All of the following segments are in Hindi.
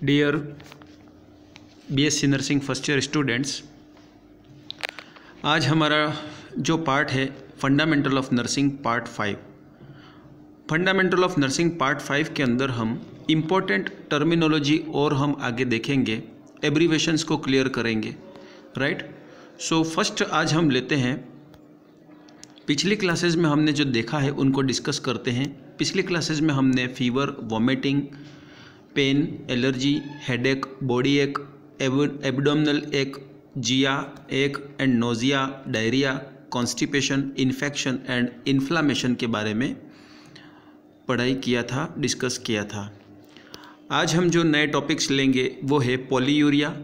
Dear BSc nursing first year students, आज हमारा जो पार्ट है fundamental of nursing part 5। Fundamental of nursing part 5 के अंदर हम इम्पोर्टेंट टर्मिनोलॉजी और हम आगे देखेंगे, एब्रीवेशंस को क्लियर करेंगे, राइट। सो फर्स्ट आज हम लेते हैं, पिछली क्लासेस में हमने जो देखा है उनको डिस्कस करते हैं। पिछली क्लासेस में हमने fever, vomiting, pain, allergy, headache, body ache, abdominal ache, जिया ache and nausea, diarrhoea, constipation, infection and inflammation के बारे में पढ़ाई किया था, डिस्कस किया था। आज हम जो नए टॉपिक्स लेंगे वो है polyuria,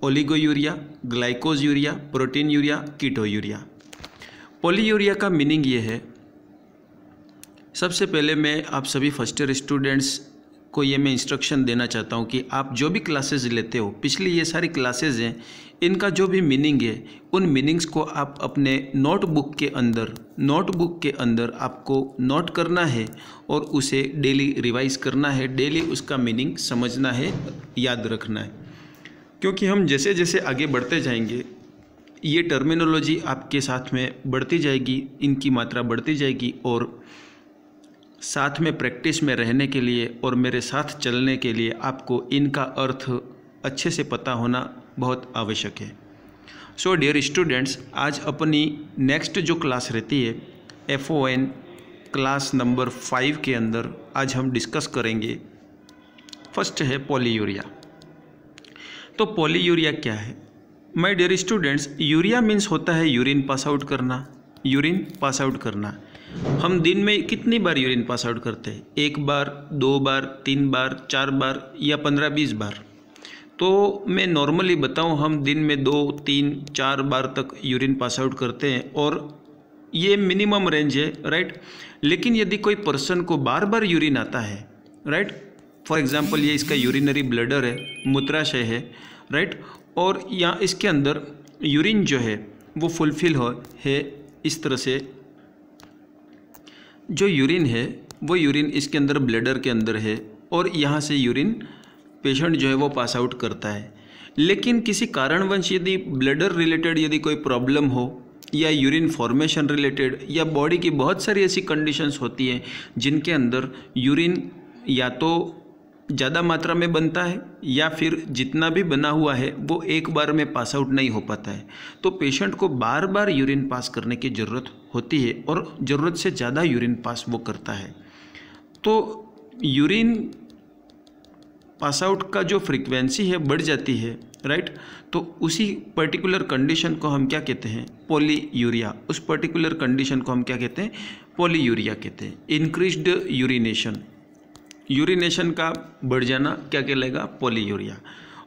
oliguria, glycosuria, proteinuria, ketonuria. Polyuria का मीनिंग ये है, सबसे पहले मैं आप सभी फर्स्ट ईयर स्टूडेंट्स को ये मैं इंस्ट्रक्शन देना चाहता हूँ कि आप जो भी क्लासेस लेते हो, पिछली ये सारी क्लासेस हैं, इनका जो भी मीनिंग है उन मीनिंग्स को आप अपने नोटबुक के अंदर आपको नोट करना है और उसे डेली रिवाइज करना है, डेली उसका मीनिंग समझना है, याद रखना है। क्योंकि हम जैसे जैसे आगे बढ़ते जाएंगे ये टर्मिनोलॉजी आपके साथ में बढ़ती जाएगी, इनकी मात्रा बढ़ती जाएगी और साथ में प्रैक्टिस में रहने के लिए और मेरे साथ चलने के लिए आपको इनका अर्थ अच्छे से पता होना बहुत आवश्यक है। सो डियर स्टूडेंट्स, आज अपनी नेक्स्ट जो क्लास रहती है FON क्लास नंबर 5 के अंदर आज हम डिस्कस करेंगे। फर्स्ट है पॉलीयूरिया। तो पॉलीयूरिया क्या है my dear students? Uria means होता है यूरिन पास आउट करना, यूरिन पास आउट करना। हम दिन में कितनी बार यूरिन पास आउट करते हैं? 1 बार, 2 बार, 3 बार, 4 बार या 15-20 बार? तो मैं नॉर्मली बताऊं, हम दिन में 2, 3, 4 बार तक यूरिन पास आउट करते हैं और ये मिनिमम रेंज है, राइट। लेकिन यदि कोई पर्सन को बार बार यूरिन आता है, राइट, फॉर एग्जांपल ये इसका यूरिनरी ब्लैडर है, मूत्राशय है, राइट, और यहाँ इसके अंदर यूरिन जो है वो फुलफिल है इस तरह से। जो यूरिन है वो यूरिन इसके अंदर ब्लैडर के अंदर है और यहाँ से यूरिन पेशेंट जो है वो पास आउट करता है। लेकिन किसी कारणवश यदि ब्लैडर रिलेटेड यदि कोई प्रॉब्लम हो या यूरिन फॉर्मेशन रिलेटेड या बॉडी की बहुत सारी ऐसी कंडीशंस होती हैं जिनके अंदर यूरिन या तो ज़्यादा मात्रा में बनता है या फिर जितना भी बना हुआ है वो एक बार में पास आउट नहीं हो पाता है, तो पेशेंट को बार बार यूरिन पास करने की ज़रूरत होती है और ज़रूरत से ज़्यादा यूरिन पास वो करता है। तो यूरिन पास आउट का जो फ्रीक्वेंसी है बढ़ जाती है, राइट। तो उसी पर्टिकुलर कंडीशन को हम क्या कहते हैं? पॉलीयूरिया। उस पर्टिकुलर कंडीशन को हम क्या कहते हैं? पॉलीयूरिया कहते हैं। इंक्रीज्ड यूरिनेशन का बढ़ जाना क्या कहलाएगा? पॉलीयूरिया।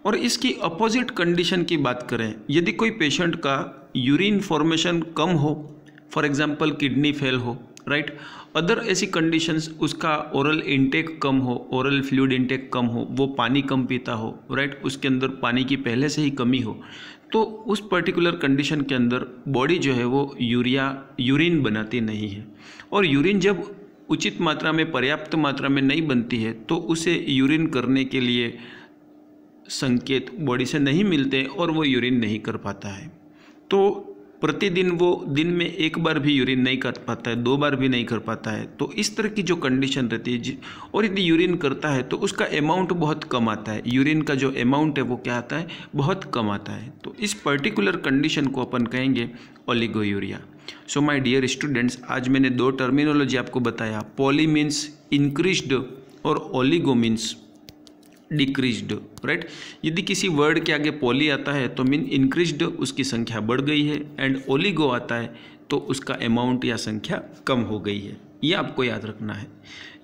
और इसकी अपोजिट कंडीशन की बात करें, यदि कोई पेशेंट का यूरिन फॉर्मेशन कम हो, फॉर एग्जांपल किडनी फेल हो, राइट, अदर ऐसी कंडीशंस, उसका ओरल इंटेक कम हो, ओरल फ्लूइड इंटेक कम हो, वो पानी कम पीता हो, राइट, उसके अंदर पानी की पहले से ही कमी हो, तो उस पर्टिकुलर कंडीशन के अंदर बॉडी जो है वो यूरिन बनाती नहीं है। और यूरिन जब उचित मात्रा में, पर्याप्त मात्रा में नहीं बनती है तो उसे यूरिन करने के लिए संकेत बॉडी से नहीं मिलते और वो यूरिन नहीं कर पाता है। तो प्रतिदिन वो दिन में 1 बार भी यूरिन नहीं कर पाता है, 2 बार भी नहीं कर पाता है। तो इस तरह की जो कंडीशन रहती है, और यदि यूरिन करता है तो उसका अमाउंट बहुत कम आता है, यूरिन का जो अमाउंट है वो क्या आता है? बहुत कम आता है। तो इस पर्टिकुलर कंडीशन को अपन कहेंगे oliguria. So my dear students, आज मैंने 2 टर्मिनोलॉजी आपको बताया। पॉली मीन्स इंक्रीज्ड और ओलिगो मीन्स डिक्रीज्ड, राइट। यदि किसी वर्ड के आगे पॉली आता है तो मीन इंक्रीज्ड, उसकी संख्या बढ़ गई है, एंड ओलिगो आता है तो उसका अमाउंट या संख्या कम हो गई है। ये आपको याद रखना है।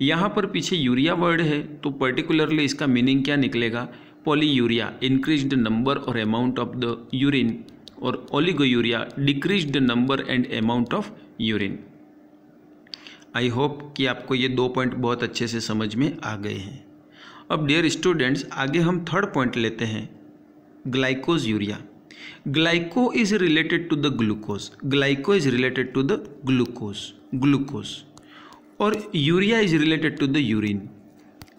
यहाँ पर पीछे यूरिया वर्ड है तो पर्टिकुलरली इसका मीनिंग क्या निकलेगा? पॉलीयूरिया, इंक्रीज्ड नंबर और अमाउंट ऑफ द यूरिन, और oliguria, decreased number and amount of urine. I hope कि आपको ये 2 पॉइंट बहुत अच्छे से समझ में आ गए हैं। अब डियर स्टूडेंट्स, आगे हम 3rd पॉइंट लेते हैं, glycosuria. Glyco is related to the glucose, glyco is related to the glucose, और uria is related to the urine.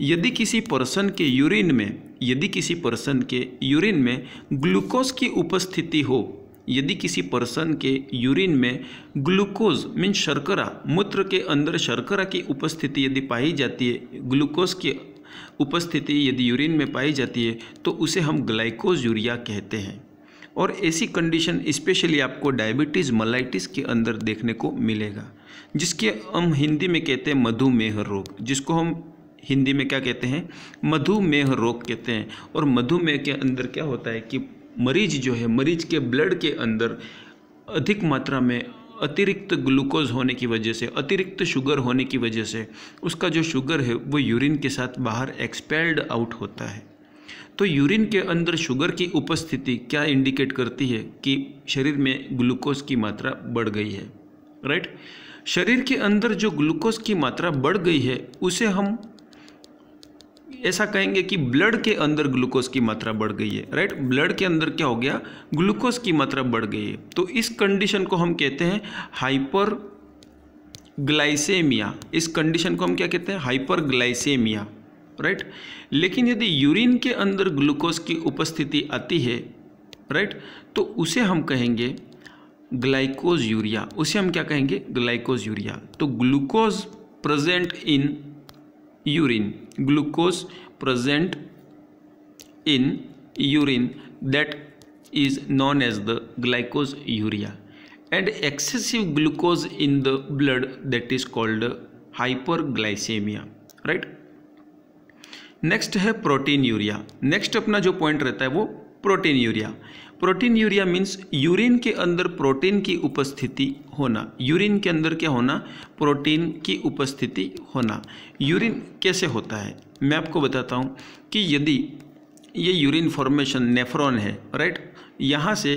यदि किसी पर्सन के यूरिन में यदि किसी पर्सन के यूरिन में ग्लूकोज की उपस्थिति हो, यदि किसी पर्सन के यूरिन में ग्लूकोज मीन शर्करा, मूत्र के अंदर शर्करा की उपस्थिति यदि पाई जाती है, ग्लूकोज की उपस्थिति यदि यूरिन में पाई जाती है तो उसे हम ग्लाइकोज यूरिया कहते हैं। और ऐसी कंडीशन स्पेशली आपको डायबिटीज़ मेलाइटिस के अंदर देखने को मिलेगा, जिसके हम हिंदी में कहते हैं मधुमेह रोग, जिसको हम हिंदी में क्या कहते हैं, मधुमेह रोग कहते हैं। और मधुमेह के अंदर क्या होता है कि मरीज जो है, मरीज के ब्लड के अंदर अधिक मात्रा में अतिरिक्त ग्लूकोज होने की वजह से, अतिरिक्त शुगर होने की वजह से उसका जो शुगर है वो यूरिन के साथ बाहर एक्सपेल्ड आउट होता है। तो यूरिन के अंदर शुगर की उपस्थिति क्या इंडिकेट करती है कि शरीर में ग्लूकोज की मात्रा बढ़ गई है, राइट। शरीर के अंदर जो ग्लूकोज की मात्रा बढ़ गई है उसे हम ऐसा कहेंगे कि ब्लड के अंदर ग्लूकोज की मात्रा बढ़ गई है, राइट। ब्लड के अंदर क्या हो गया, ग्लूकोज की मात्रा बढ़ गई है। तो इस कंडीशन को हम कहते हैं हाइपर ग्लाइसेमिया। इस कंडीशन को हम क्या कहते हैं, हाइपर ग्लाइसेमिया, राइट। लेकिन यदि यूरिन के अंदर ग्लूकोज की उपस्थिति आती है, राइट, तो उसे हम कहेंगे ग्लाइकोज यूरिया। उसे हम क्या कहेंगे, ग्लाइकोज यूरिया। तो glucose present in urine, glucose present in urine, that is known as the glycose urea, and excessive glucose in the blood, that is called hyperglycemia, right। Next है प्रोटीन यूरिया। नेक्स्ट अपना जो पॉइंट रहता है वो protein urea. Protein urea means urine के अंदर प्रोटीन की उपस्थिति होना। यूरिन के अंदर क्या होना, प्रोटीन की उपस्थिति होना। यूरिन कैसे होता है मैं आपको बताता हूँ कि यदि ये यूरिन फॉर्मेशन नेफ्रॉन है, राइट, यहाँ से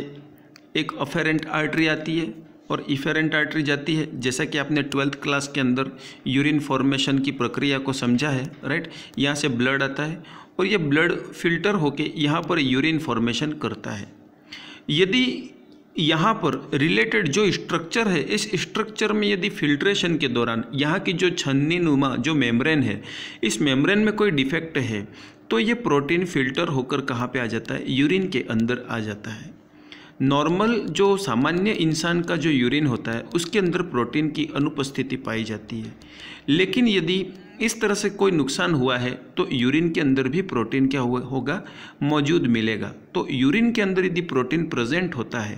एक अफेरेंट आर्टरी आती है और इफेरेंट आर्टरी जाती है। जैसा कि आपने 12th क्लास के अंदर यूरिन फॉर्मेशन की प्रक्रिया को समझा है, राइट। यहाँ से ब्लड आता है और ये ब्लड फिल्टर होके यहाँ पर यूरिन फॉर्मेशन करता है। यदि यहाँ पर रिलेटेड जो स्ट्रक्चर है, इस स्ट्रक्चर में यदि फिल्ट्रेशन के दौरान यहाँ की जो छन्नी नुमा जो मेम्ब्रेन है, इस मेम्ब्रेन में कोई डिफेक्ट है तो ये प्रोटीन फिल्टर होकर कहाँ पे आ जाता है, यूरिन के अंदर आ जाता है। नॉर्मल जो सामान्य इंसान का जो यूरिन होता है उसके अंदर प्रोटीन की अनुपस्थिति पाई जाती है। लेकिन यदि इस तरह से कोई नुकसान हुआ है तो यूरिन के अंदर भी प्रोटीन क्या होगा, मौजूद मिलेगा। तो यूरिन के अंदर यदि प्रोटीन प्रेजेंट होता है,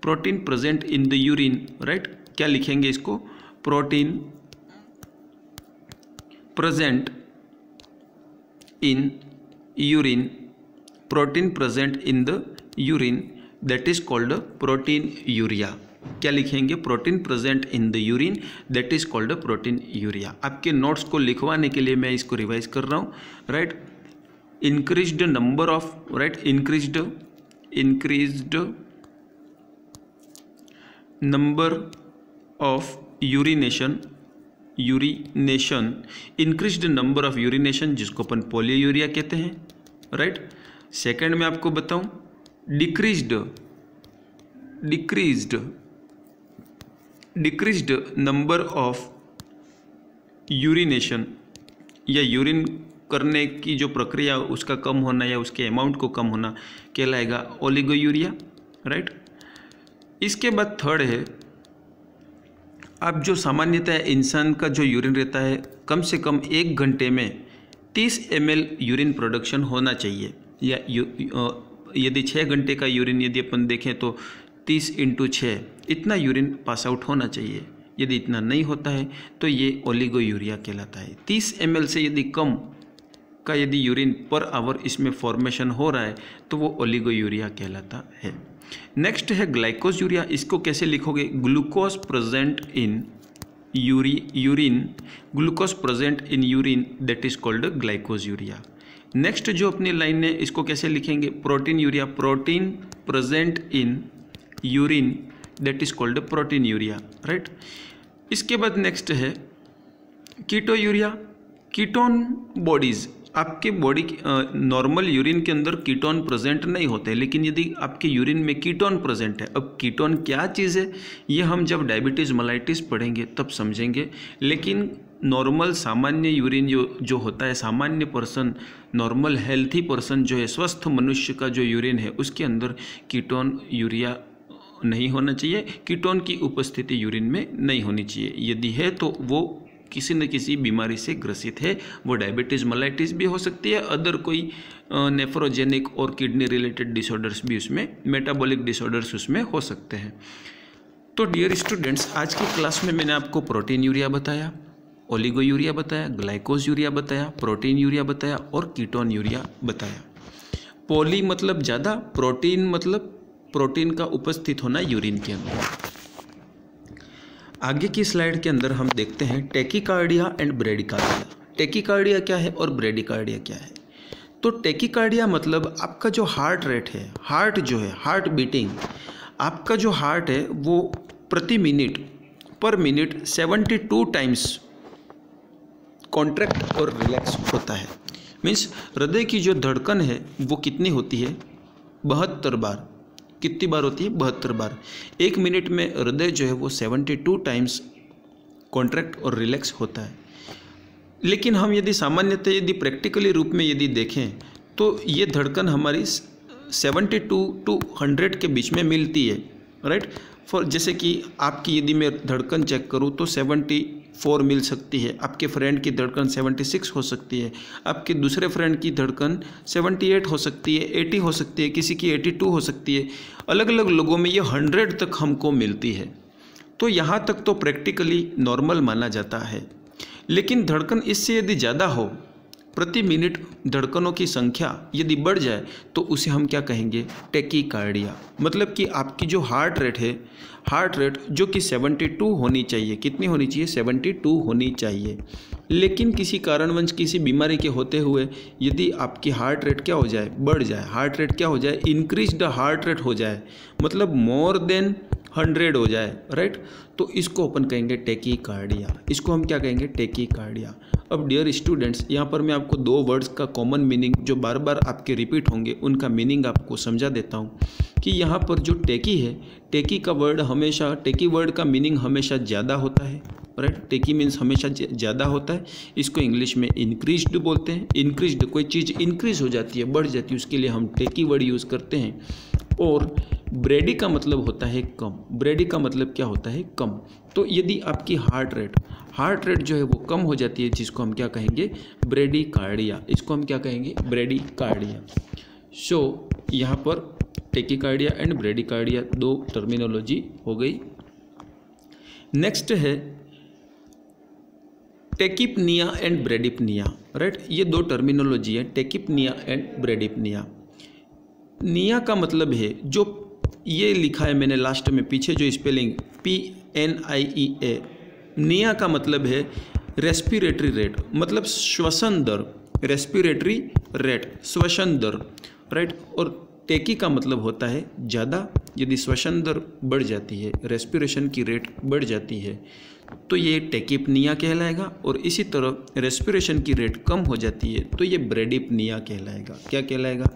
protein present in the urine, right, क्या लिखेंगे इसको, protein present in urine, protein present in the urine, that is called protein urea. क्या लिखेंगे, protein present in the urine, that is called protein urea. आपके नोट्स को लिखवाने के लिए मैं इसको रिवाइज कर रहा हूँ, right. Increased number of, right, increased number of urination, increased number of urination, जिसको अपन पॉलीयूरिया कहते हैं, राइट। सेकंड में आपको बताऊं, डिक्रीज्ड नंबर ऑफ यूरिनेशन, या यूरिन करने की जो प्रक्रिया उसका कम होना या उसके अमाउंट को कम होना कहलाएगा ओलिगोयूरिया, राइट। इसके बाद थर्ड है, अब जो सामान्यतः इंसान का जो यूरिन रहता है कम से कम 1 घंटे में 30 ml यूरिन प्रोडक्शन होना चाहिए। या यदि 6 घंटे का यूरिन यदि अपन देखें तो 30 × 6 इतना यूरिन पास आउट होना चाहिए। यदि इतना नहीं होता है तो ये ओलिगोयूरिया कहलाता है। 30 ml से यदि कम का यदि यूरिन पर आवर इसमें फॉर्मेशन हो रहा है तो वो ओलिगोयूरिया कहलाता है। नेक्स्ट है ग्लाइकोज यूरिया। इसको कैसे लिखोगे, glucose present in urine, glucose present in urine, that is called glycosuria. Next जो अपनी लाइन है इसको कैसे लिखेंगे, proteinuria, protein present in urine, that is called proteinuria, right. इसके बाद नेक्स्ट है कीटो यूरिया। कीटोन बॉडीज, आपके बॉडी नॉर्मल यूरिन के अंदर कीटोन प्रेजेंट नहीं होते, लेकिन यदि आपके यूरिन में कीटोन प्रेजेंट है। अब कीटोन क्या चीज़ है ये हम जब डायबिटीज़ मेलाइटिस पढ़ेंगे तब समझेंगे, लेकिन नॉर्मल सामान्य यूरिन जो होता है, सामान्य पर्सन, नॉर्मल हेल्थी पर्सन जो है, स्वस्थ मनुष्य का जो यूरिन है उसके अंदर कीटोन यूरिया नहीं होना चाहिए, कीटोन की उपस्थिति यूरिन में नहीं होनी चाहिए। यदि है तो वो किसी न किसी बीमारी से ग्रसित है, वो डायबिटीज़ मेलाइटिस भी हो सकती है, अदर कोई नेफ्रोजेनिक और किडनी रिलेटेड डिसऑर्डर्स भी उसमें, मेटाबॉलिक डिसऑर्डर्स उसमें हो सकते हैं। तो डियर स्टूडेंट्स, आज की क्लास में मैंने आपको प्रोटीन यूरिया बताया, ओलिगो यूरिया बताया, ग्लाइकोज यूरिया बताया, प्रोटीन यूरिया बताया और कीटोन यूरिया बताया। पॉली मतलब ज़्यादा, प्रोटीन मतलब प्रोटीन का उपस्थित होना यूरिन के अंदर। आगे की स्लाइड के अंदर हम देखते हैं टैकीकार्डिया एंड ब्रेडिकार्डिया। टैकीकार्डिया क्या है और ब्रेडिकार्डिया क्या है? तो टैकीकार्डिया मतलब आपका जो हार्ट रेट है, हार्ट जो है, हार्ट बीटिंग, आपका जो हार्ट है वो प्रति मिनट, पर मिनट 72 टाइम्स कॉन्ट्रैक्ट और रिलैक्स होता है। मीन्स हृदय की जो धड़कन है वो कितनी होती है? 72 बार। कितनी बार होती है? 72 बार। एक मिनट में हृदय जो है वो 72 टाइम्स कॉन्ट्रैक्ट और रिलैक्स होता है। लेकिन हम यदि सामान्यतः यदि प्रैक्टिकली रूप में यदि देखें तो ये धड़कन हमारी 72 टू 100 के बीच में मिलती है, राइट। फॉर जैसे कि आपकी यदि मैं धड़कन चेक करूँ तो 74 मिल सकती है, आपके फ्रेंड की धड़कन 76 हो सकती है, आपके दूसरे फ्रेंड की धड़कन 78 हो सकती है, 80 हो सकती है, किसी की 82 हो सकती है। अलग अलग लोगों में ये 100 तक हमको मिलती है। तो यहाँ तक तो प्रैक्टिकली नॉर्मल माना जाता है। लेकिन धड़कन इससे यदि ज़्यादा हो, प्रति मिनट धड़कनों की संख्या यदि बढ़ जाए तो उसे हम क्या कहेंगे? टैकीकार्डिया। मतलब कि आपकी जो हार्ट रेट है, हार्ट रेट जो कि 72 होनी चाहिए, कितनी होनी चाहिए? 72 होनी चाहिए। लेकिन किसी कारणवश, किसी बीमारी के होते हुए यदि आपकी हार्ट रेट क्या हो जाए? बढ़ जाए। हार्ट रेट क्या हो जाए? इंक्रीज्ड हार्ट रेट हो जाए, मतलब मोर देन 100 हो जाए, राइट। तो इसको अपन कहेंगे टैकीकार्डिया। इसको हम क्या कहेंगे? टैकीकार्डिया। अब डियर स्टूडेंट्स, यहाँ पर मैं आपको दो वर्ड्स का कॉमन मीनिंग जो बार बार आपके रिपीट होंगे उनका मीनिंग आपको समझा देता हूँ कि यहाँ पर जो टैकी है, टैकी का वर्ड हमेशा, टैकी वर्ड का मीनिंग हमेशा ज़्यादा होता है, राइट। टैकी मीन्स हमेशा ज़्यादा होता है। इसको इंग्लिश में इंक्रीज्ड बोलते हैं। इंक्रीज्ड, कोई चीज़ इंक्रीज हो जाती है, बढ़ जाती है, उसके लिए हम टैकी वर्ड यूज़ करते हैं। और ब्रेडी का मतलब होता है कम। ब्रेडी का मतलब क्या होता है? कम। तो यदि आपकी हार्ट रेट जो है वो कम हो जाती है, जिसको हम क्या कहेंगे? ब्रेडिकार्डिया। इसको हम क्या कहेंगे? ब्रेडिकार्डिया। सो यहाँ पर टैकीकार्डिया एंड ब्रेडिकार्डिया दो टर्मिनोलॉजी हो गई। नेक्स्ट है टैकीपनिया एंड ब्रेडिपनिया, राइट। ये दो टर्मिनोलॉजी है, टैकीपनिया एंड ब्रेडिपनिया। निया का मतलब है जो ये लिखा है मैंने लास्ट में, पीछे जो स्पेलिंग PNIEA। निया का मतलब है रेस्पिरेटरी रेट, मतलब श्वसन दर, रेस्पिरेटरी रेट, श्वसन दर, राइट। और टैकी का मतलब होता है ज़्यादा। यदि श्वसन दर बढ़ जाती है, रेस्पिरेशन की रेट बढ़ जाती है तो ये टैकीपनिया कहलाएगा। और इसी तरह रेस्पिरेशन की रेट कम हो जाती है तो ये ब्रेडिपनिया कहलाएगा। क्या कहलाएगा?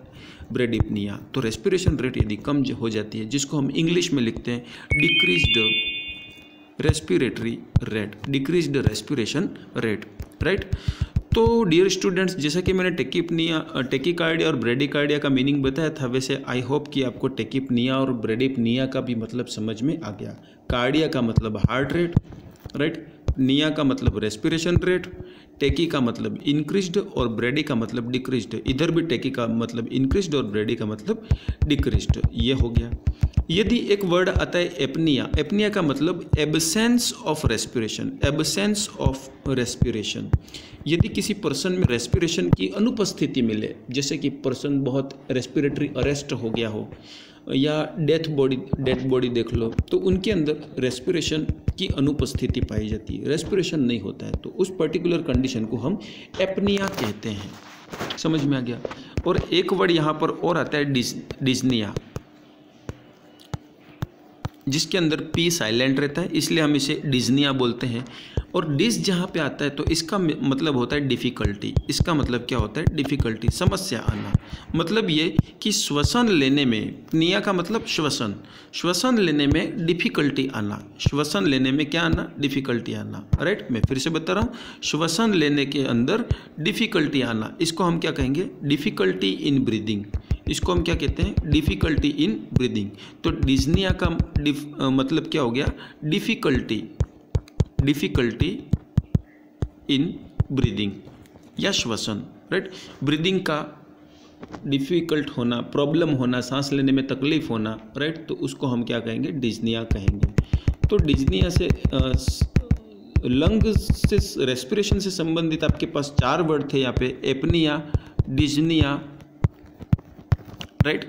ब्रेडिपनिया। तो रेस्पिरेशन रेट यदि कम हो जाती है, जिसको हम इंग्लिश में लिखते हैं decreased respiratory rate, decreased respiration rate, right. तो डियर स्टूडेंट्स, जैसा कि मैंने टैकीकार्डिया और ब्रेडिकार्डिया का मीनिंग बताया था, वैसे आई होप कि आपको टैकीपनिया और ब्रेडिपनिया का भी मतलब समझ में आ गया। कार्डिया का मतलब हार्ट रेट, राइट। निया का मतलब रेस्पिरेशन रेट, टैकी का मतलब इंक्रीज्ड और ब्रेडी का मतलब डिक्रीज्ड। इधर भी टैकी का मतलब इंक्रीज्ड और ब्रेडी का मतलब डिक्रीज्ड। ये हो गया। यदि एक वर्ड आता है एपनिया, एपनिया का मतलब absence of respiration, absence of respiration. यदि किसी पर्सन में रेस्पिरेशन की अनुपस्थिति मिले, जैसे कि पर्सन बहुत रेस्पिरेटरी अरेस्ट हो गया हो, या डेड बॉडी देख लो, तो उनके अंदर रेस्पिरेशन की अनुपस्थिति पाई जाती है, रेस्पिरेशन नहीं होता है, तो उस पर्टिकुलर कंडीशन को हम एपनिया कहते हैं। समझ में आ गया। और एक वर्ड यहाँ पर और आता है डिस्निया, जिसके अंदर पी साइलेंट रहता है, इसलिए हम इसे डिस्निया बोलते हैं। और डिस जहाँ पे आता है तो इसका मतलब होता है डिफ़िकल्टी। इसका मतलब क्या होता है? डिफ़िकल्टी, समस्या आना। मतलब ये कि श्वसन लेने में, निया का मतलब श्वसन, श्वसन लेने में डिफ़िकल्टी आना, श्वसन लेने में क्या आना? डिफ़िकल्टी आना, राइट। मैं फिर से बता रहा हूँ, श्वसन लेने के अंदर डिफ़िकल्टी आना, इसको हम क्या कहेंगे? Difficulty in breathing. इसको हम क्या कहते हैं? Difficulty in breathing. तो डिस्निया का मतलब क्या हो गया? डिफ़िकल्टी, डिफ़िकल्टी इन ब्रीदिंग या श्वसन, राइट। ब्रीदिंग का डिफ़िकल्ट होना, प्रॉब्लम होना, सांस लेने में तकलीफ होना, राइट, तो उसको हम क्या कहेंगे? डिस्निया कहेंगे। तो डिस्निया से लंग से, रेस्पिरेशन से संबंधित आपके पास 4 वर्ड थे यहाँ पे, apnoea, dyspnoea, right,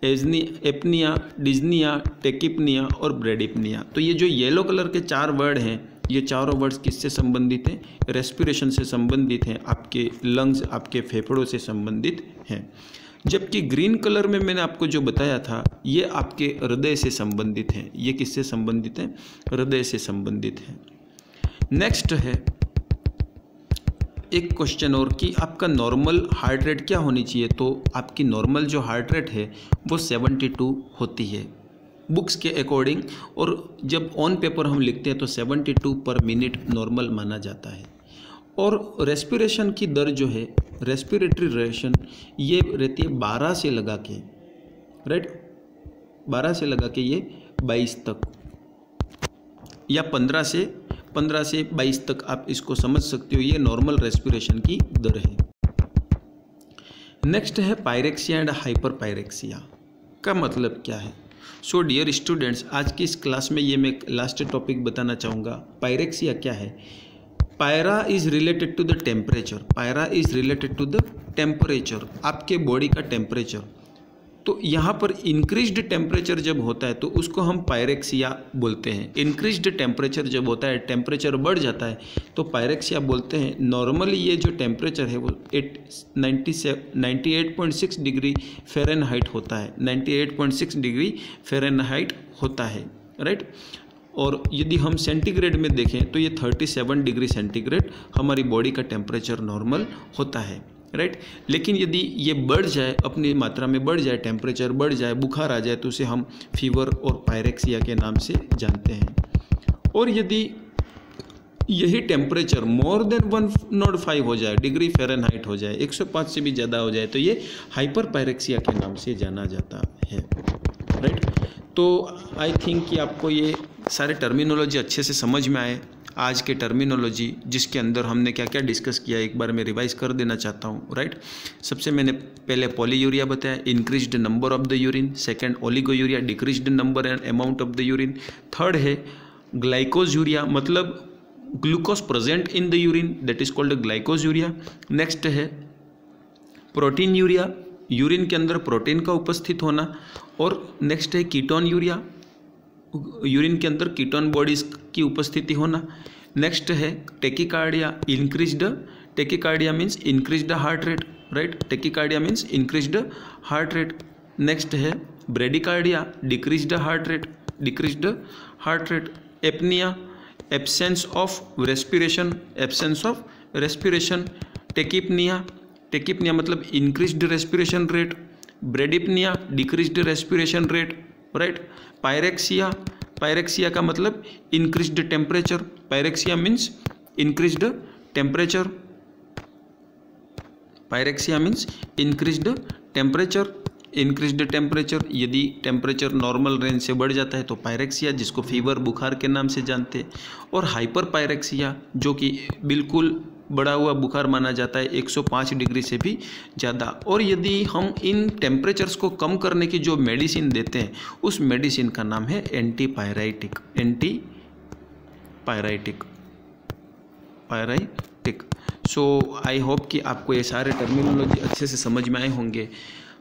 apnoea, dyspnoea, tachypnoea और ब्रेडिपनिया। तो ये जो येलो कलर के 4 वर्ड हैं, ये चारों वर्ड्स किससे संबंधित हैं? रेस्पिरेशन से संबंधित हैं, आपके लंग्स, आपके फेफड़ों से संबंधित हैं। जबकि ग्रीन कलर में मैंने आपको जो बताया था, ये आपके हृदय से संबंधित हैं। ये किससे संबंधित हैं? हृदय से संबंधित हैं। नेक्स्ट है एक क्वेश्चन और कि आपका नॉर्मल हार्ट रेट क्या होनी चाहिए? तो आपकी नॉर्मल जो हार्ट रेट है वो 72 होती है बुक्स के अकॉर्डिंग, और जब ऑन पेपर हम लिखते हैं तो 72 पर मिनट नॉर्मल माना जाता है। और रेस्पिरेशन की दर जो है, रेस्पिरेटरी रेशन, ये रहती है 12 से लगा के, राइट, 12 से लगा के ये 22 तक, या 15 से 22 तक आप इसको समझ सकते हो। ये नॉर्मल रेस्पिरेशन की दर है। नेक्स्ट है पायरेक्सिया एंड हाइपर पायरेक्सिया का मतलब क्या है? सो डियर स्टूडेंट्स, आज की इस क्लास में ये मैं लास्ट टॉपिक बताना चाहूँगा। पायरेक्सिया क्या है? Pyra is related to the temperature. Pyra is related to the temperature, आपके बॉडी का टेम्परेचर। तो यहाँ पर इंक्रीज्ड टेम्परेचर जब होता है तो उसको हम पायरेक्सिया बोलते हैं। इंक्रीज्ड टेम्परेचर जब होता है, टेम्परेचर बढ़ जाता है, तो पायरेक्सिया बोलते हैं। नॉर्मली ये जो टेम्परेचर है वो 98.6 डिग्री फ़ारेनहाइट होता है, 98.6 डिग्री फ़ारेनहाइट होता है, राइट। और यदि हम सेंटीग्रेड में देखें तो ये 37 डिग्री सेंटीग्रेड हमारी बॉडी का टेम्परेचर नॉर्मल होता है, राइट। लेकिन यदि ये बढ़ जाए, अपनी मात्रा में बढ़ जाए, टेम्परेचर बढ़ जाए, बुखार आ जाए, तो उसे हम फीवर और पायरेक्सिया के नाम से जानते हैं। और यदि यही टेम्परेचर मोर देन 105 हो जाए, डिग्री फ़ारेनहाइट हो जाए, 105 से भी ज़्यादा हो जाए, तो ये हाइपर पायरेक्सिया के नाम से जाना जाता है, राइट। तो आई थिंक कि आपको ये सारे टर्मिनोलॉजी अच्छे से समझ में आए। आज के टर्मिनोलॉजी जिसके अंदर हमने क्या क्या डिस्कस किया, एक बार मैं रिवाइज कर देना चाहता हूँ, राइट। सबसे मैंने पहले पॉलीयूरिया बताया, increased number of the urine. Second oliguria, decreased number and amount of the urine. Third है ग्लाइकोजूरिया, मतलब glucose present in the urine, that is called glycosuria. Next है प्रोटीन यूरिया, यूरिन के अंदर प्रोटीन का उपस्थित होना। और नेक्स्ट है कीटोन यूरिया, यूरिन के अंदर कीटोन बॉडीज की उपस्थिति होना। नेक्स्ट है tachycardia, increased, tachycardia means increased heart rate, right, tachycardia means increased heart rate. Next है bradycardia, decreased heart rate, decreased heart rate. Apnoea, absence of respiration, absence of respiration. Tachypnoea, tachypnoea मतलब increased respiration rate. Bradypnoea, decreased respiration rate, right. Pyrexia, pyrexia का मतलब increased temperature, pyrexia means increased temperature, pyrexia means increased temperature, increased temperature. यदि टेम्परेचर नॉर्मल रेंज से बढ़ जाता है तो पायरेक्सिया, जिसको फीवर, बुखार के नाम से जानते हैं। और हाइपर पायरेक्सिया जो कि बिल्कुल बढ़ा हुआ बुखार माना जाता है, 105 डिग्री से भी ज़्यादा। और यदि हम इन टेम्परेचर्स को कम करने की जो मेडिसिन देते हैं, उस मेडिसिन का नाम है एंटीपायराइटिक, एंटीपायराइटिक, पायराइटिक। सो आई होप कि आपको ये सारे टर्मिनोलॉजी अच्छे से समझ में आए होंगे।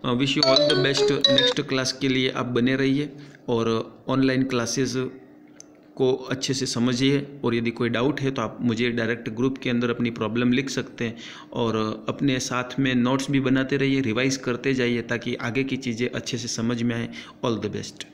Wish you all the best. Next class के लिए आप बने रहिए और ऑनलाइन क्लासेस को अच्छे से समझिए। और यदि कोई डाउट है तो आप मुझे डायरेक्ट ग्रुप के अंदर अपनी प्रॉब्लम लिख सकते हैं, और अपने साथ में नोट्स भी बनाते रहिए, रिवाइज करते जाइए ताकि आगे की चीज़ें अच्छे से समझ में आए। All the best.